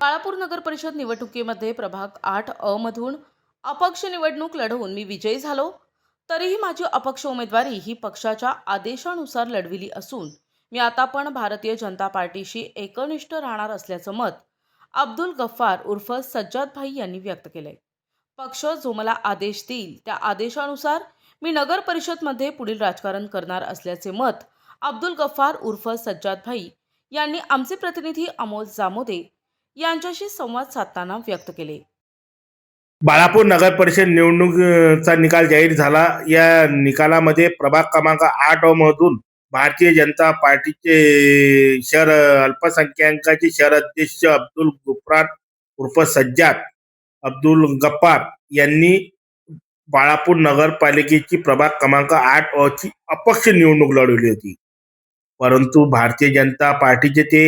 बाळापूर नगर परिषद निवडणुकीमध्ये प्रभाग 8 मधून अपक्ष निवडणूक लढवून मी विजयी झालो. तरीही माझी अपक्ष उमेदवारी ही पक्षाच्या आदेशानुसार लढविली असून मी आता पण भारतीय जनता पार्टीशी एकनिष्ठ राहणार असल्याचं मत अब्दुल गफ्फार उर्फ सज्जाद भाई यांनी व्यक्त केलंय. पक्ष जो मला आदेश देईल त्या आदेशानुसार मी नगर परिषदमध्ये पुढील राजकारण करणार असल्याचे मत अब्दुल गफ्फार उर्फ सज्जाद भाई यांनी आमचे प्रतिनिधी अमोल जामोदे यांच्याशी संवाद साधताना व्यक्त केले. बाळापूर नगर परिषद निवडणुकीचा निकाल जाहीर झाला. या निकालामध्ये प्रभाग क्रमांक 8 मधून भारतीय जनता पार्टीचे शहर अल्पसंख्याकांचे शहर अध्यक्ष अब्दुल गुफरान उर्फ सज्जाद अब्दुल गफ्फार यांनी बाळापूर नगरपालिकेची प्रभाग क्रमांक 8 ची अपक्ष निवडणूक लढवली होती. परंतु भारतीय जनता पार्टीचे ते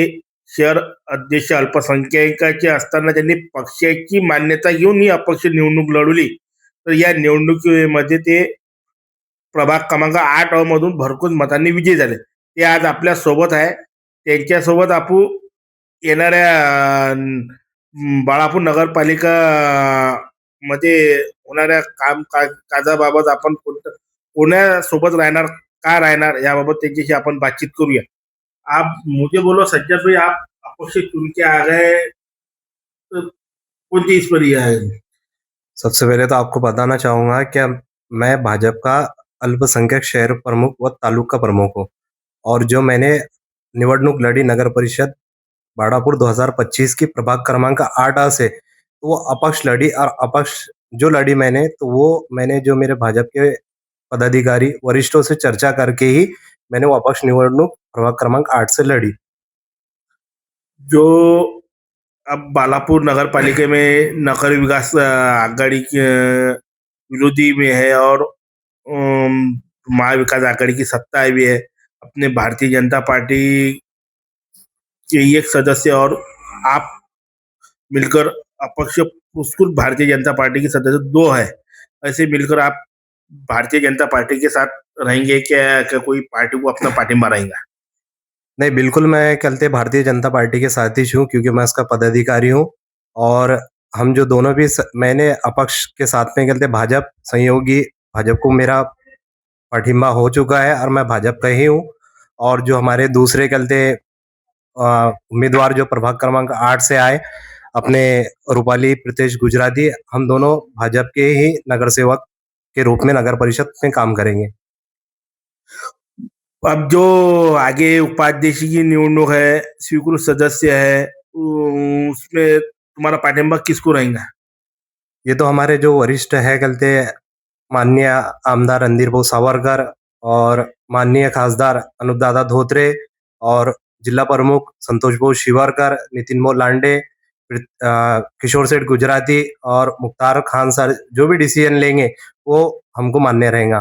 शहर अध्यक्ष अल्पसंख्याकांचे असताना त्यांनी पक्षाची मान्यता घेऊन ही अपक्ष निवडणूक लढवली. तर या निवडणुकीमध्ये ते प्रभाग क्रमांक 8 मधून भरघोस मतांनी विजयी झाले. ते आज आपल्या सोबत आहे. त्यांच्यासोबत आपण येणाऱ्या बाळापूर नगरपालिका मध्ये होणाऱ्या कामकाजाबाबत आपण कोणासोबत राहणार, का राहणार याबाबत त्यांच्याशी आपण बातचीत करूया. आप मुझे बोलो सज्जद भाई, आप अपक्ष चुन के आ गए, तो कौन सी इस पर ये है? सबसे पहले तो आपको बताना चाहूँगा कि मैं भाजपा का अल्पसंख्यक शहर प्रमुख व तालुका प्रमुख हूँ और जो मैंने निवडणूक लड़ी नगर परिषद बाड़ापुर 2025 की प्रभाग क्रमांक 8 से, तो वो अपक्ष लड़ी और अपक्ष जो लड़ी मैंने, तो वो मैंने जो मेरे भाजपा के पदाधिकारी वरिष्ठों से चर्चा करके ही मैंने वो अपक्ष निवडणूक प्रभाग क्रमांक 8 से लड़ी। जो अब बालापुर नगर पालिका में नगर विकास आघाड़ी के विरोधी में है और महाविकास आघाड़ी की सत्ता भी है. अपने भारतीय जनता पार्टी के एक सदस्य और आप मिलकर अपक्ष पुष्कुल भारतीय जनता पार्टी के सदस्य 2 है. ऐसे मिलकर आप भारतीय जनता पार्टी के साथ रहेंगे क्या कोई पार्टी को अपना पार्टिंबा रहेगा? नहीं, बिल्कुल मैं कलते भारतीय जनता पार्टी के साथ ही हूँ क्योंकि मैं उसका पदाधिकारी हूँ और हम जो दोनों भी मैंने अपक्ष के साथ में कलते भाजपा सहयोगी, भाजपा को मेरा पाठिंबा हो चुका है और मैं भाजपा का ही हूँ। और जो हमारे दूसरे कलते उम्मीदवार जो प्रभाग क्रमांक 8 से आए अपने रूपाली प्रीतेश गुजराती, हम दोनों भाजपा के ही नगर सेवक के रूप में नगर परिषद में काम करेंगे। अब जो आगे उपाध्यक्ष की निवडणूक है, स्वीकृत सदस्य है, उसमें तुम्हारा पाठिंबा किसको रहेगा? ये तो हमारे जो वरिष्ठ है कलते माननीय आमदार रणधीर भाऊ सावरकर और माननीय खासदार अनूप दादा धोत्रे और जिला प्रमुख संतोष भाऊ शिवरकर, नितिन भाऊ लांडे, किशोर सेठ गुजराती और मुख्तार खान सर जो भी डिसीजन लेंगे वो हमको मान्य रहेगा।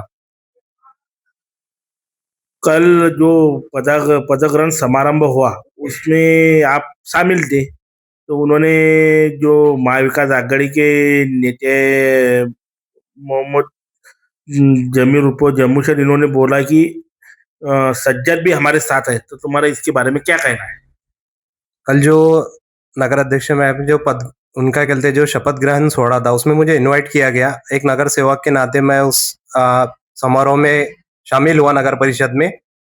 कल जो पदक ग्रहण समारंभ हुआ उसमें आप शामिल थे, तो उन्होंने जो महाविकास आघाड़ी के नेता मोहम्मद जमीर उर्फ जम्मू सर, इन्होंने बोला कि सज्जद भी हमारे साथ है, तो तुम्हारा इसके बारे में क्या कहना है? कल जो नगर अध्यक्ष में जो पद उनका कहते जो शपथ ग्रहण सोड़ा था उसमें मुझे इनवाइट किया गया। एक नगर सेवक के नाते मैं उस समारोह में शामिल हुआ नगर परिषद में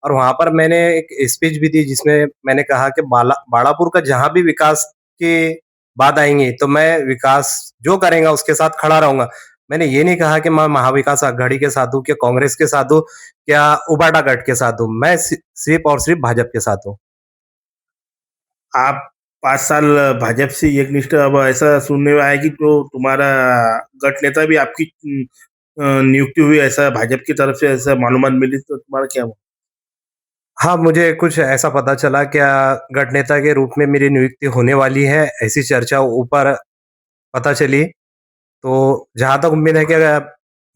और वहां पर मैंने एक स्पीच भी दी जिसमें मैंने कहा कि बाड़ापुर का जहां भी विकास की बात आएंगी तो मैं विकास जो करेंगा उसके साथ खड़ा रहूंगा। मैंने ये नहीं कहा कि मैं महाविकास आघाड़ी के साथ हूँ, क्या कांग्रेस के साथ हूँ, क्या उबाटा गठ के साथ हूँ, मैं सिर्फ और सिर्फ भाजपा के साथ हूँ। आप 5 साल भाजपा से एकनिष्ठ, अब ऐसा सुनने में आया कि तो तुम्हारा गठ नेता भी आपकी नियुक्ति हुई, ऐसा भाजपा की तरफ से ऐसा मालूमात मिली, तो तुम्हारा क्या हुआ? हाँ, मुझे कुछ ऐसा पता चला क्या गठ नेता के रूप में मेरी नियुक्ति होने वाली है, ऐसी चर्चा ऊपर पता चली। तो जहाँ तक उम्मीद है कि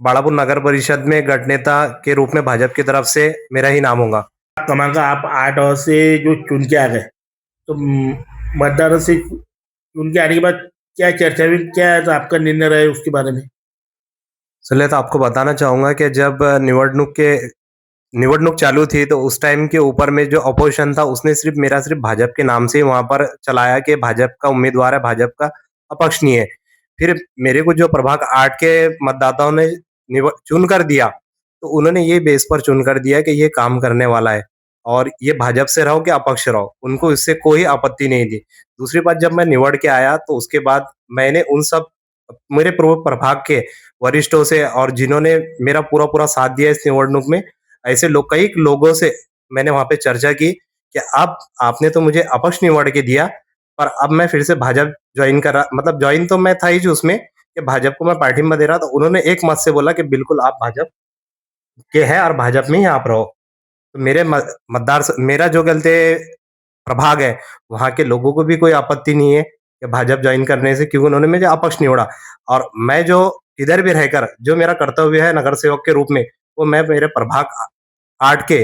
बाड़ापुर नगर परिषद में गठ नेता के रूप में भाजपा की तरफ से मेरा ही नाम होगा। क्रमांक आप 8 से जो चुन के आ गए, तो मतदारों से चुन के आने के बाद क्या चर्चा हुई, क्या तो आपका निर्णय रहे उसके बारे में? चलिए, तो आपको बताना चाहूंगा कि जब निवडणूक के निवडणूक चालू थी तो उस टाइम के ऊपर में जो अपोजिशन था उसने सिर्फ भाजपा के नाम से ही वहाँ पर चलाया कि भाजपा का उम्मीदवार है, भाजपा का अपक्ष नहीं है। फिर मेरे को जो प्रभाग 8 के मतदाताओं ने चुन कर दिया, तो उन्होंने ये बेस पर चुन कर दिया कि ये काम करने वाला है और ये भाजपा से रहो कि अपक्ष रहो, उनको इससे कोई आपत्ति नहीं थी। दूसरी बात, जब मैं निवड़ के आया तो उसके बाद मैंने उन सब मेरे पूर्व प्रभाग के वरिष्ठों से और जिन्होंने मेरा पूरा-पूरा साथ दिया इस निवडणूक में, ऐसे लोग कई लोगों से मैंने वहाँ पे चर्चा की कि अब आपने तो मुझे अपक्ष निवड़ के दिया, पर अब मैं फिर से भाजपा जॉइन कर रहा, मतलब जॉइन तो मैं था ही जो उसमें कि भाजपा को मैं पार्टी में दे रहा, तो उन्होंने एक मत से बोला कि बिल्कुल आप भाजपा के हैं और भाजपा में ही आप रहो। तो मेरे मतदार मेरा जो कहते प्रभाग है, वहाँ के लोगों को भी कोई आपत्ति नहीं है कि भाजपा जॉइन करने से, क्योंकि उन्होंने मुझे अपक्ष निवड़ा और मैं जो इधर भी रहकर जो मेरा कर्तव्य है नगर सेवक के रूप में, वो मैं मेरे प्रभाग 8 के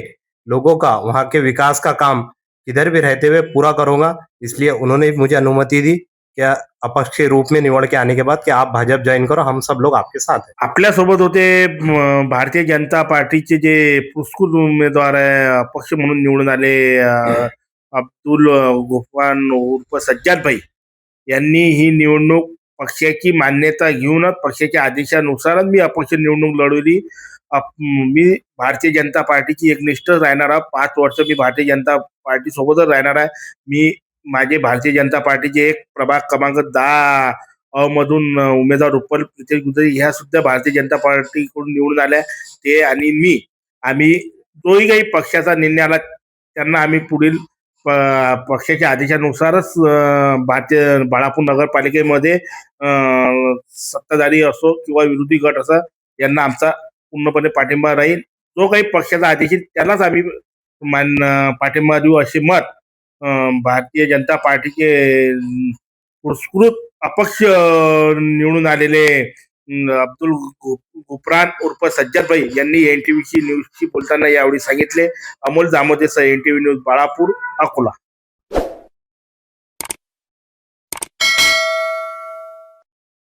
लोगों का, वहाँ के विकास का काम किधर भी रहते हुए पूरा करूँगा। इसलिए उन्होंने मुझे अनुमति दी क्या अपक्ष के रूप में निवड के आने के बाद कि आप भाजपा जॉइन करो, हम सब लोग आपके साथ हैं। आपल्यासोबत होते भारतीय जनता पार्टीचे जे पुरस्कृत उमेदवार आहे, अपक्ष म्हणून निवडून आले अब्दुल गुफान उर्फ सज्जाद भाई यांनी ही निवडणूक पक्षाची मान्यता घेऊनच पक्षाच्या आदेशानुसारच मी अपक्ष निवडणूक लढवली. मी भारतीय जनता पार्टीची एकनिष्ठ राहणार आहे. 5 वर्ष मी भारतीय जनता पार्टी सोबतच राहणार आहे. मी माझे भारतीय जनता पार्टीचे एक प्रभाग क्रमांक 10 मधून उमेदवार रुपल प्रीतेश गुजरी ह्या सुद्धा भारतीय जनता पार्टीकडून निवडून आल्या. ते आणि मी आम्ही जोही काही पक्षाचा निर्णय आला त्यांना आम्ही पुढील पक्षाच्या आदेशानुसारच भारतीय बाळापूर नगरपालिकेमध्ये सत्ताधारी असो किंवा विरोधी गट असा यांना आमचा पूर्णपणे पाठिंबा राहील. जो काही पक्षाचा आदेश येईल त्यालाच आम्ही पाठिंबा देऊ असे मत भारतीय जनता पार्टीचे पुरस्कृत अपक्ष निवडून आलेले अब्दुल गुफरान उर्फ सज्जाद भाई यांनी एनटीव्ही न्यूजशी बोलताना यावेळी सांगितले. अमोल जामोदे सह एनटीव्ही न्यूज बाळापूर अकोला.